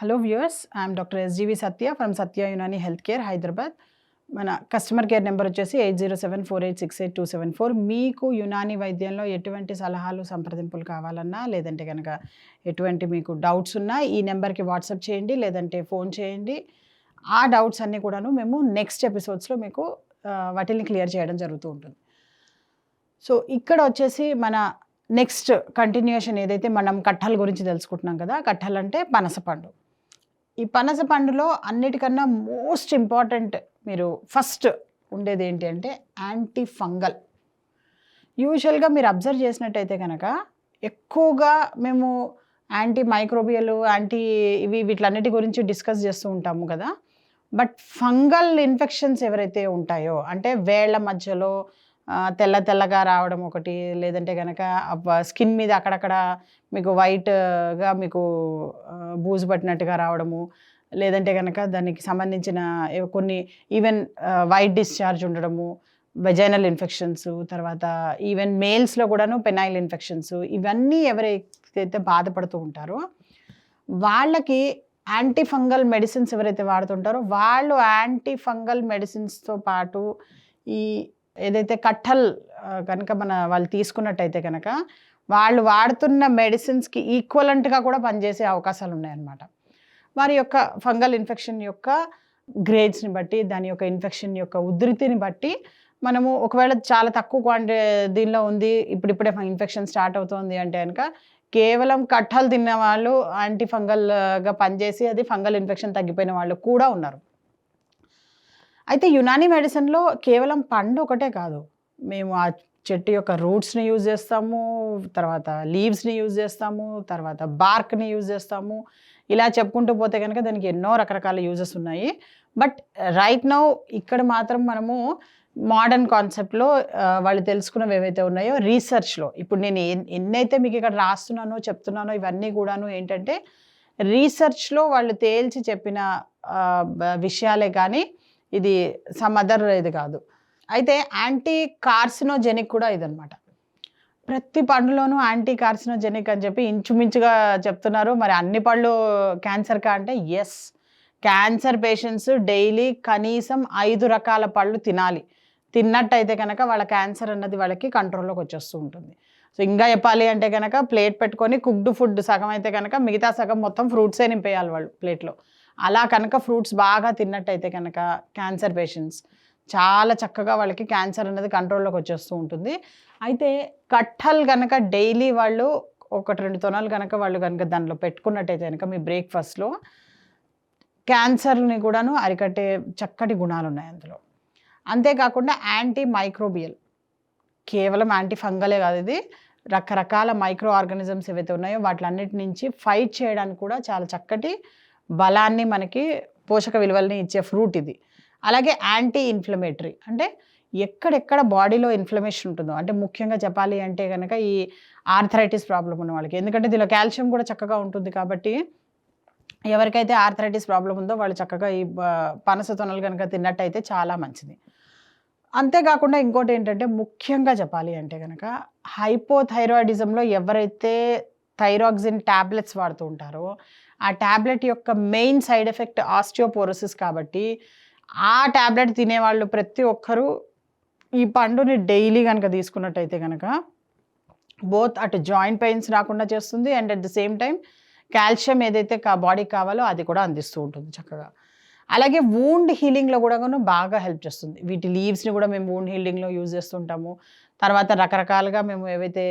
Hello viewers, I'm doctor SGV Satya from Satya Unani health care Hyderabad. మన customer care number వచ్చేసి 8074868274. మీకు యునాని వైద్యంలో ఎటువంటి సలహాలు సంప్రదింపులు కావాలన్నా, లేదంటే కనుక ఎటువంటి మీకు డౌట్స్ ఉన్నా ఈ నెంబర్కి వాట్సాప్ చేయండి, లేదంటే ఫోన్ చేయండి. ఆ డౌట్స్ అన్నీ కూడాను మేము నెక్స్ట్ ఎపిసోడ్స్లో మీకు వాటిని క్లియర్ చేయడం జరుగుతూ ఉంటుంది. సో ఇక్కడ వచ్చేసి మన నెక్స్ట్ కంటిన్యూషన్ ఏదైతే మనం కట్టల గురించి తెలుసుకుంటున్నాం కదా. కట్టలు అంటే పనసపండు. ఈ పనస పండులో అన్నిటికన్నా మోస్ట్ ఇంపార్టెంట్ మీరు ఫస్ట్ ఉండేది ఏంటి అంటే యాంటీ ఫంగల్. యూజువల్గా మీరు అబ్జర్వ్ చేసినట్టయితే కనుక ఎక్కువగా మేము యాంటీ మైక్రోబియల్, వీటిలన్నిటి గురించి డిస్కస్ చేస్తూ ఉంటాము కదా. బట్ ఫంగల్ ఇన్ఫెక్షన్స్ ఎవరైతే ఉంటాయో, అంటే వేళ్ల మధ్యలో తెల్లగా రావడం ఒకటి, లేదంటే కనుక స్కిన్ మీద అక్కడక్కడ మీకు వైట్గా మీకు బూజు పట్టినట్టుగా రావడము, లేదంటే కనుక దానికి సంబంధించిన కొన్ని ఈవెన్ వైట్ డిశ్చార్జ్ ఉండడము, వెజైనల్ ఇన్ఫెక్షన్స్, తర్వాత ఈవెన్ మేల్స్లో కూడాను పెనైల్ ఇన్ఫెక్షన్స్, ఇవన్నీ ఎవరైతే బాధపడుతూ ఉంటారో వాళ్ళకి యాంటీ ఫంగల్ మెడిసిన్స్ ఎవరైతే వాడుతుంటారో వాళ్ళు యాంటీ ఫంగల్ మెడిసిన్స్తో పాటు ఈ ఏదైతే కట్టల్ కనుక వాళ్ళు తీసుకున్నట్టయితే కనుక వాళ్ళు వాడుతున్న మెడిసిన్స్కి ఈక్వలెంట్గా కూడా పనిచేసే అవకాశాలు ఉన్నాయన్నమాట. వారి యొక్క ఫంగల్ ఇన్ఫెక్షన్ యొక్క గ్రేడ్స్ని బట్టి, దాని యొక్క ఇన్ఫెక్షన్ యొక్క ఉధృతిని బట్టి మనము ఒకవేళ చాలా తక్కువ దీనిలో ఉంది, ఇప్పుడిప్పుడే ఇన్ఫెక్షన్ స్టార్ట్ అవుతుంది అంటే కనుక కేవలం కట్టలు తిన్న వాళ్ళు యాంటీ ఫంగల్గా పనిచేసి అది ఫంగల్ ఇన్ఫెక్షన్ తగ్గిపోయిన వాళ్ళు కూడా ఉన్నారు. అయితే యునాని మెడిసిన్లో కేవలం పండు ఒకటే కాదు, మేము ఆ చెట్టు యొక్క రూట్స్ని యూజ్ చేస్తాము, తర్వాత లీవ్స్ని యూజ్ చేస్తాము, తర్వాత బార్క్ని యూజ్ చేస్తాము. ఇలా చెప్పుకుంటూ పోతే కనుక దానికి ఎన్నో రకరకాల యూజెస్ ఉన్నాయి. బట్ రైట్ నౌ ఇక్కడ మాత్రం మనము మోడర్న్ కాన్సెప్ట్లో వాళ్ళు తెలుసుకున్నవి ఏవైతే ఉన్నాయో రీసెర్చ్లో, ఇప్పుడు నేను ఎన్నైతే మీకు ఇక్కడ రాస్తున్నానో చెప్తున్నానో ఇవన్నీ కూడాను ఏంటంటే రీసెర్చ్లో వాళ్ళు తేల్చి చెప్పిన విషయాలే కానీ ఇది సమ్ అదర్ ఇది కాదు. అయితే యాంటీ కార్సినోజెనిక్ కూడా ఇదనమాట. ప్రతి పండులోనూ యాంటీ కార్సినోజెనిక్ అని చెప్పి ఇంచుమించుగా చెప్తున్నారు. మరి అన్ని పళ్ళు క్యాన్సర్కా అంటే ఎస్, క్యాన్సర్ పేషెంట్స్ డైలీ కనీసం 5 రకాల పళ్ళు తినాలి. తిన్నట్టయితే కనుక వాళ్ళ క్యాన్సర్ అన్నది వాళ్ళకి కంట్రోల్లోకి వచ్చేస్తూ ఉంటుంది. సో ఇంకా చెప్పాలి అంటే కనుక ప్లేట్ పెట్టుకొని కుక్డ్ ఫుడ్ సగం అయితే కనుక మిగతా సగం మొత్తం ఫ్రూట్సే నింపేయాలి వాళ్ళు ప్లేట్లో. అలా కనుక ఫ్రూట్స్ బాగా తిన్నట్టయితే కనుక క్యాన్సర్ పేషెంట్స్ చాలా చక్కగా వాళ్ళకి క్యాన్సర్ అనేది కంట్రోల్లోకి వచ్చేస్తూ ఉంటుంది. అయితే కట్టలు కనుక డైలీ వాళ్ళు 1-2 తొనాలు కనుక వాళ్ళు కనుక దానిలో పెట్టుకున్నట్టయితే కనుక మీ బ్రేక్ఫాస్ట్లో క్యాన్సర్ని కూడాను అరికట్టే చక్కటి గుణాలు ఉన్నాయి అందులో. అంతేకాకుండా యాంటీ మైక్రోబియల్, కేవలం యాంటీ ఫంగలే కాదు, ఇది రకరకాల మైక్రో ఆర్గానిజమ్స్ ఏవైతే ఉన్నాయో వాటిలన్నిటి నుంచి ఫైట్ చేయడానికి కూడా చాలా చక్కటి బలాన్ని మనకి పోషక విలువల్ని ఇచ్చే ఫ్రూట్ ఇది. అలాగే యాంటీ ఇన్ఫ్లమేటరీ, అంటే ఎక్కడెక్కడ బాడీలో ఇన్ఫ్లమేషన్ ఉంటుందో, అంటే ముఖ్యంగా చెప్పాలి అంటే కనుక ఈ ఆర్థరైటిస్ ప్రాబ్లం ఉన్న వాళ్ళకి, ఎందుకంటే దీనిలో కాల్షియం కూడా చక్కగా ఉంటుంది కాబట్టి ఎవరికైతే ఆర్థరైటిస్ ప్రాబ్లం ఉందో వాళ్ళు చక్కగా ఈ పనస తొనలు కనుక తిన్నట్టయితే చాలా మంచిది. అంతేకాకుండా ఇంకోటి ఏంటంటే ముఖ్యంగా చెప్పాలి అంటే కనుక హైపోథైరాయిడిజంలో ఎవరైతే థైరాక్సిన్ ట్యాబ్లెట్స్ వాడుతూ ఉంటారో ఆ ట్యాబ్లెట్ యొక్క మెయిన్ సైడ్ ఎఫెక్ట్ ఆస్టియోపోరోసిస్ కాబట్టి ఆ ట్యాబ్లెట్ తినేవాళ్ళు ప్రతి ఒక్కరూ ఈ పండుని డైలీ కనుక తీసుకున్నట్టయితే కనుక బోత్ అటు జాయింట్ పెయిన్స్ రాకుండా చేస్తుంది and at the same time calcium ఏదైతే బాడీకి కావాలో అది కూడా అందిస్తూ ఉంటుంది చక్కగా. అలాగే వూండ్ హీలింగ్లో కూడా బాగా హెల్ప్ చేస్తుంది. వీటి లీవ్స్ని కూడా మేము వూండ్ హీలింగ్లో యూజ్ చేస్తుంటాము. తర్వాత రకరకాలుగా మేము ఏవైతే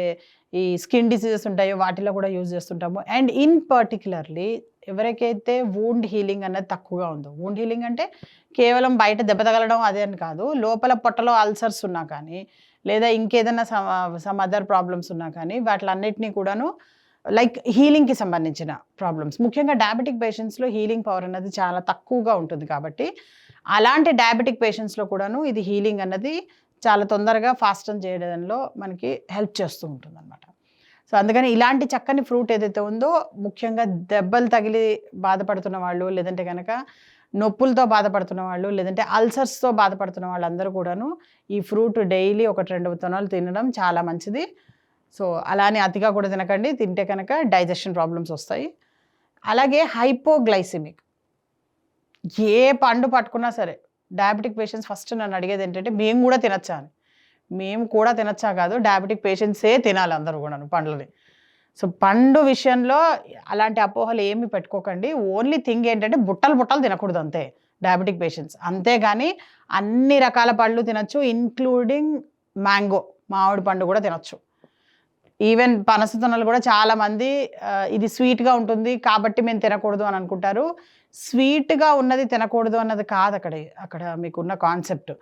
ఈ స్కిన్ డిసీజెస్ ఉంటాయో వాటిలో కూడా యూజ్ చేస్తుంటాము. అండ్ ఇన్ పర్టికులర్లీ ఎవరికైతే వూండ్ హీలింగ్ అన్నది తక్కువగా ఉందో, వూండ్ హీలింగ్ అంటే కేవలం బయట దెబ్బ తగలడం అదే అని కాదు, లోపల పొట్టలో అల్సర్స్ ఉన్నా కానీ లేదా ఇంకేదైనా సమ్ అదర్ ప్రాబ్లమ్స్ ఉన్నా కానీ వాటిలన్నిటినీ కూడాను లైక్ హీలింగ్కి సంబంధించిన ప్రాబ్లమ్స్, ముఖ్యంగా డయాబెటిక్ పేషెంట్స్లో హీలింగ్ పవర్ అన్నది చాలా తక్కువగా ఉంటుంది కాబట్టి అలాంటి డయాబెటిక్ పేషెంట్స్లో కూడాను ఇది హీలింగ్ అన్నది చాలా తొందరగా ఫాస్ట్ చేయడంలో మనకి హెల్ప్ చేస్తూ ఉంటుంది అనమాట. సో అందుకని ఇలాంటి చక్కని ఫ్రూట్ ఏదైతే ఉందో, ముఖ్యంగా దెబ్బలు తగిలి బాధపడుతున్న వాళ్ళు, లేదంటే కనుక నొప్పులతో బాధపడుతున్న వాళ్ళు, లేదంటే అల్సర్స్తో బాధపడుతున్న వాళ్ళందరూ కూడాను ఈ ఫ్రూట్ డైలీ 1-2 తొనాలు తినడం చాలా మంచిది. సో అలానే అతిగా కూడా తినకండి, తింటే కనుక డైజెషన్ ప్రాబ్లమ్స్ వస్తాయి. అలాగే హైపోగ్లైసిమిక్, ఏ పండు పట్టుకున్నా సరే డయాబెటిక్ పేషెంట్స్ ఫస్ట్ నన్ను అడిగేది ఏంటంటే మేము కూడా తినచ్చా అని. మేము కూడా తినచ్చా కాదు, డయాబెటిక్ పేషెంట్సే తినాలి అందరూ కూడాను పండ్లని. సో పండు విషయంలో అలాంటి అపోహలు ఏమి పెట్టుకోకండి. ఓన్లీ థింగ్ ఏంటంటే బుట్టలు బుట్టలు తినకూడదు అంతే డయాబెటిక్ పేషెంట్స్. అంతేగాని అన్ని రకాల పళ్ళు తినచ్చు, ఇంక్లూడింగ్ మ్యాంగో, మామిడి పండు కూడా తినచ్చు. ఈవెన్ పనస తొనలు కూడా చాలామంది ఇది స్వీట్గా ఉంటుంది కాబట్టి మేము తినకూడదు అని అనుకుంటారు. స్వీట్గా ఉన్నది తినకూడదు అన్నది కాదు అక్కడ మీకున్న కాన్సెప్ట్.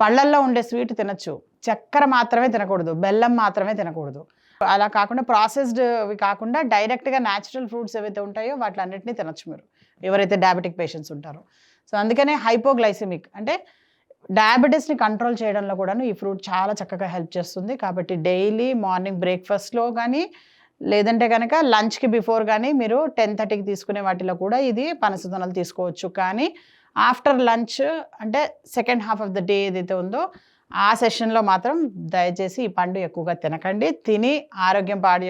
పళ్ళల్లో ఉండే స్వీట్ తినచ్చు, చక్కెర మాత్రమే తినకూడదు, బెల్లం మాత్రమే తినకూడదు. అలా కాకుండా ప్రాసెస్డ్వి కాకుండా డైరెక్ట్గా న్యాచురల్ ఫ్రూట్స్ ఏవైతే ఉంటాయో వాటిలన్నిటినీ తినచ్చు మీరు ఎవరైతే డయాబెటిక్ పేషెంట్స్ ఉంటారో. సో అందుకనే హైపోగ్లైసిమిక్ అంటే డయాబెటీస్ని కంట్రోల్ చేయడంలో కూడాను ఈ ఫ్రూట్ చాలా చక్కగా హెల్ప్ చేస్తుంది. కాబట్టి డైలీ మార్నింగ్ బ్రేక్ఫాస్ట్లో కానీ లేదంటే కనుక లంచ్కి బిఫోర్ కానీ మీరు 10:30కి తీసుకునే వాటిలో కూడా ఇది పనస తొనలు తీసుకోవచ్చు. కానీ ఆఫ్టర్ లంచ్ అంటే second half of the day ఏదైతే ఉందో ఆ సెషన్లో మాత్రం దయచేసి ఈ పండు ఎక్కువగా తినకండి. తిని ఆరోగ్యం పాడు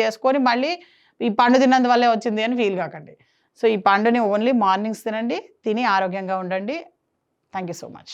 చేసుకొని మళ్ళీ ఈ పండు తిన్నందువల్లే వచ్చింది అని ఫీల్ కాకండి. సో ఈ పండుని ఓన్లీ మార్నింగ్స్ తినండి, తిని ఆరోగ్యంగా ఉండండి. Thank you so much.